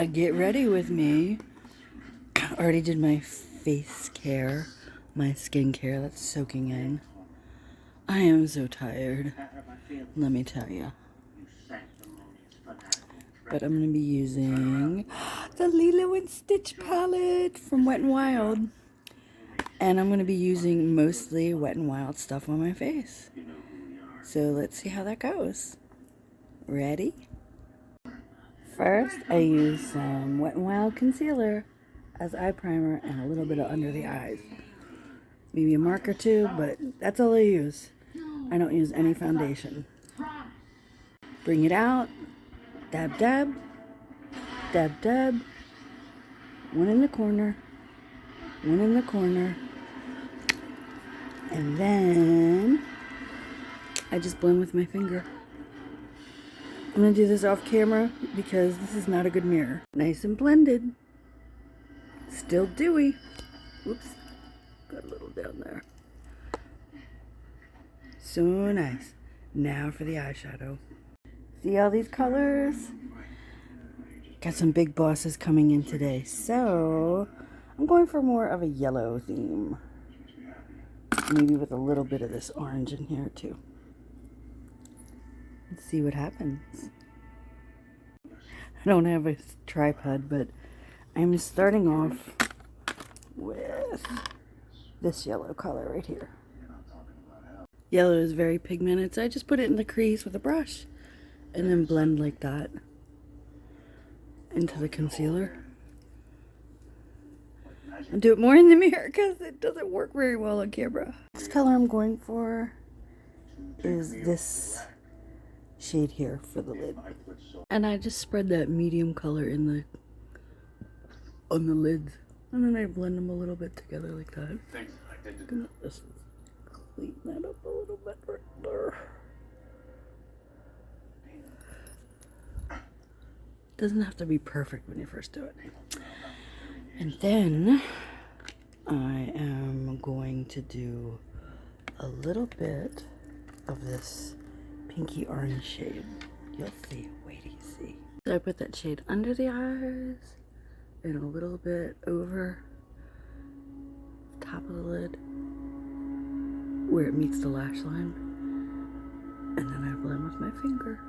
Get ready with me. Already did my face care, my skincare that's soaking in. I am so tired, let me tell you. But I'm going to be using the Lilo and Stitch palette from Wet n Wild. And I'm going to be using mostly Wet n Wild stuff on my face. So let's see how that goes. Ready? First, I use some Wet n Wild concealer as eye primer and a little bit of under the eyes. Maybe a mark or two, but that's all I use. I don't use any foundation. Bring it out. Dab, dab. Dab, dab. One in the corner. One in the corner. And then I just blend with my finger. I'm going to do this off camera because this is not a good mirror. Nice and blended. Still dewy. Whoops. Got a little down there. So nice. Now for the eyeshadow. See all these colors? Got some big bosses coming in today. So I'm going for more of a yellow theme. Maybe with a little bit of this orange in here too. Let's see what happens. I don't have a tripod, but I'm starting off with this yellow color right here. Yellow is very pigmented, so I just put it in the crease with a brush and then blend like that into the concealer. I'll do it more in the mirror because it doesn't work very well on camera. This color I'm going for is this shade here for the lid. And I just spread that medium color in on the lids. And then I blend them a little bit together like that. Just clean that up a little bit right there. Doesn't have to be perfect when you first do it. And then I am going to do a little bit of this pinky orange shade. You'll see. Wait till you see. So I put that shade under the eyes and a little bit over the top of the lid where it meets the lash line. And then I blend with my finger.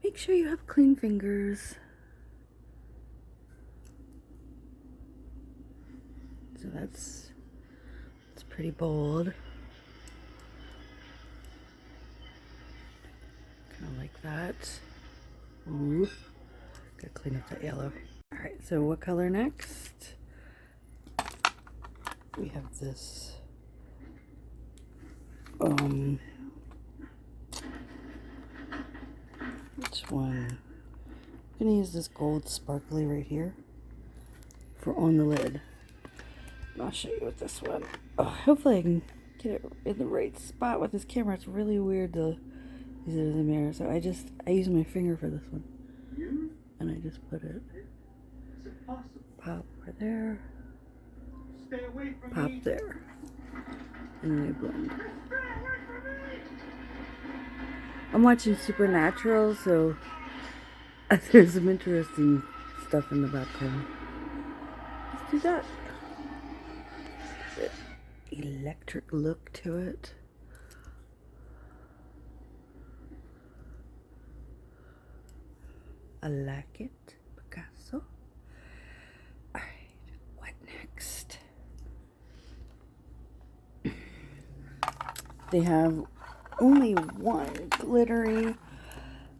Make sure you have clean fingers. So that's pretty bold. Kind of like that. Ooh. Gotta clean up that yellow. Alright, so what color next? We have this which one? I'm gonna use this gold sparkly right here for on the lid. And I'll show you with this one. Oh, hopefully I can get it in the right spot with this camera. It's really weird to use it as a mirror. So I use my finger for this one. And I just put it pop right there. Pop there. And then I blend. I'm watching Supernatural, so there's some interesting stuff in the background. Let's do that. Electric look to it. I like it. Picasso. Alright, what next? They have only one glittery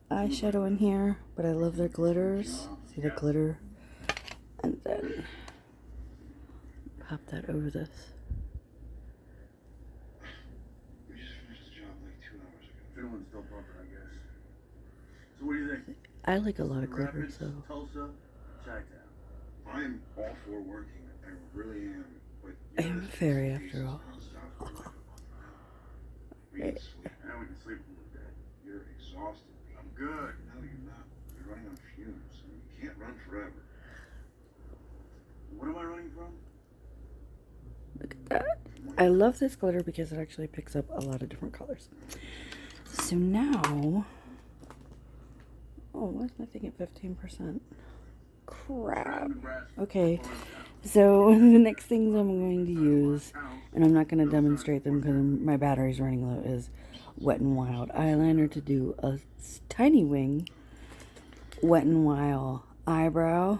eyeshadow in here, but I love their glitters. See the glitter? And then pop that over this. We just finished the job like 2 hours ago. Finland's still bumping, I guess. So what do you think? I like a lot of glitter, so. Tulsa, Chi-Town. I'm all for working. I really am. But I am a fairy after all. We can sleep. Now we can sleep a little bit. You're exhausted. I'm good. No, you're not. You're running on fumes. And you can't run forever. What am I running from? Look at that. I love this glitter because it actually picks up a lot of different colors. So now Oh, why is my thing at 15%? Crap. Okay, so the next things I'm going to use, and I'm not going to demonstrate them because my battery's running low, is Wet n Wild eyeliner to do a tiny wing, Wet n Wild eyebrow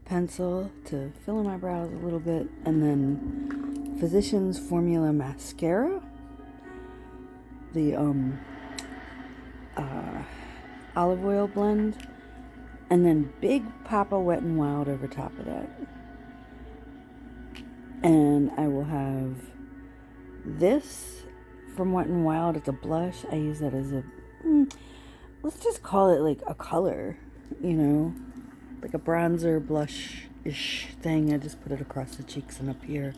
pencil to fill in my brows a little bit, and then Physicians Formula mascara, the olive oil blend, and then Big Papa Wet n Wild over top of that. And I will have this from Wet n Wild. It's a blush. I use that as a, let's just call it like a color, you know, like a bronzer blush-ish thing. I just put it across the cheeks and up here.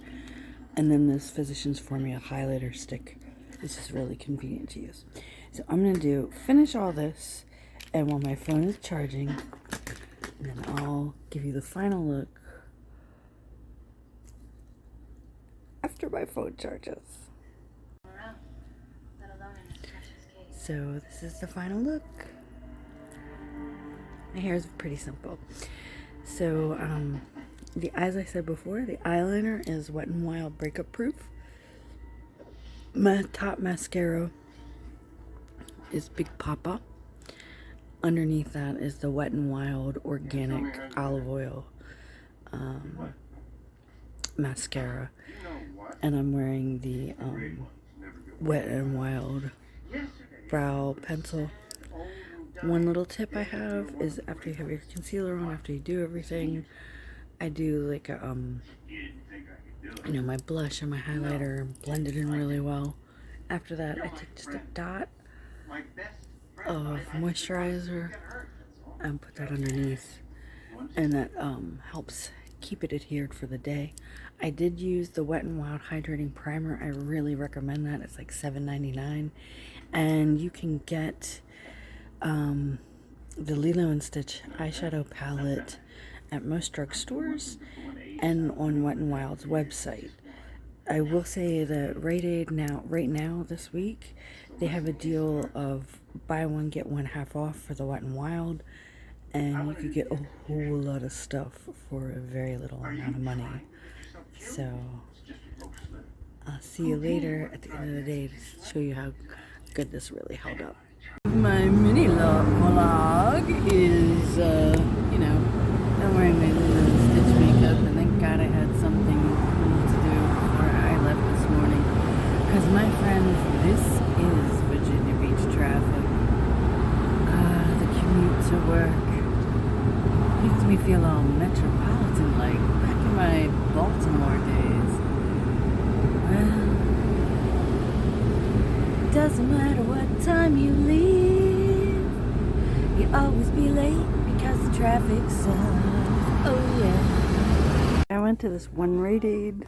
And then this Physicians Formula highlighter stick. It's just really convenient to use. So I'm going to finish all this, and while my phone is charging, and then I'll give you the final look after my phone charges. So this is the final look. My hair is pretty simple. So as I said before, the eyeliner is Wet n Wild Breakup Proof. My top mascara is Big Papa. Underneath that is the Wet n Wild Organic Olive Oil mascara. And I'm wearing the Wet n Wild brow pencil. One little tip I have is after you have your concealer on, after you do everything, I do like a, you know, my blush and my highlighter, blend it in really well. After that, I take just a dot of moisturizer and put that underneath, and that helps keep it adhered for the day. I did use the Wet n Wild Hydrating Primer. I really recommend that. It's like $7.99, and you can get the Lilo & Stitch eyeshadow palette at most drugstores and on Wet n Wild's website. I will say that Rite Aid right now this week, they have a deal of buy one get one half off for the Wet n Wild, and you could get a whole lot of stuff for a very little amount of money. So I'll see you later at the end of the day to show you how good this really held up. My mini vlog is, you know, I'm wearing my Lilo & Stitch makeup, and thank God I had something cool to do before I left this morning. Because my friends, this is Virginia Beach traffic. The commute to work makes me feel all metropolitan-like, back in my Baltimore days. Well, it doesn't matter what time you leave, you'll always be late because the traffic sucks. Oh yeah. I went to this one Rite Aid.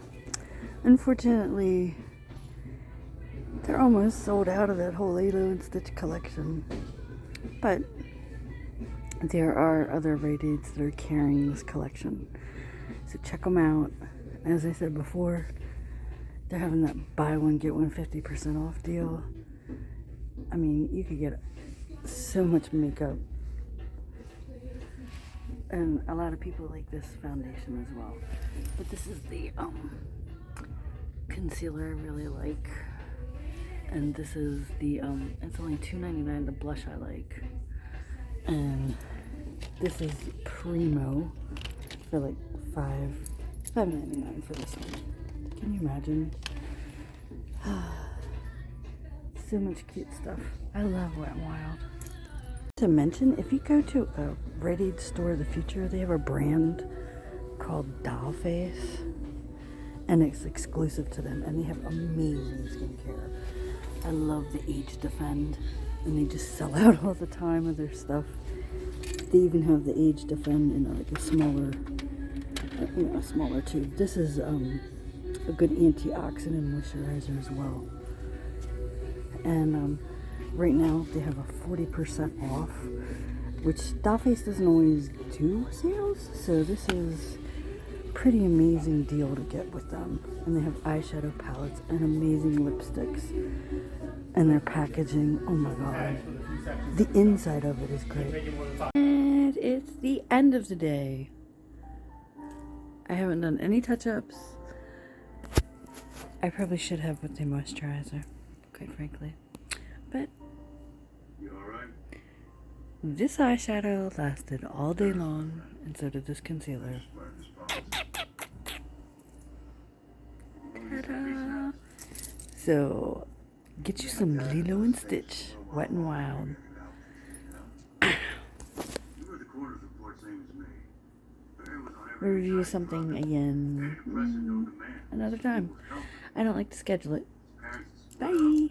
Unfortunately, they're almost sold out of that whole Lilo & Stitch collection. But there are other Rite Aids that are carrying this collection. So check them out. As I said before, they're having that buy one get one 50% off deal. I mean, you could get so much makeup. And a lot of people like this foundation as well. But this is the concealer I really like. And this is the, it's only $2.99, the blush I like. And this is Primo for like $5.99 for this one. Can you imagine? So much cute stuff. I love Wet n Wild. To mention, if you go to a Rite Aid store of the future, they have a brand called Dollface, and it's exclusive to them, and they have amazing skincare. I love the Age Defend, and they just sell out all the time of their stuff. They even have the Age Defend in like a smaller, a smaller tube. This is a good antioxidant moisturizer as well. And right now they have a 40% off, which Dollface doesn't always do sales, so this is pretty amazing deal to get with them. And they have eyeshadow palettes and amazing lipsticks, and their packaging, oh my god, The inside of it is great. And it's the end of the day. I haven't done any touch-ups. I probably should have with the moisturizer, quite frankly. But You alright? this eyeshadow lasted all day long, and so did this concealer. Ta-da! So, get you some Lilo and Stitch, Wet n Wild. We'll review something again another time. I don't like to schedule it. Bye!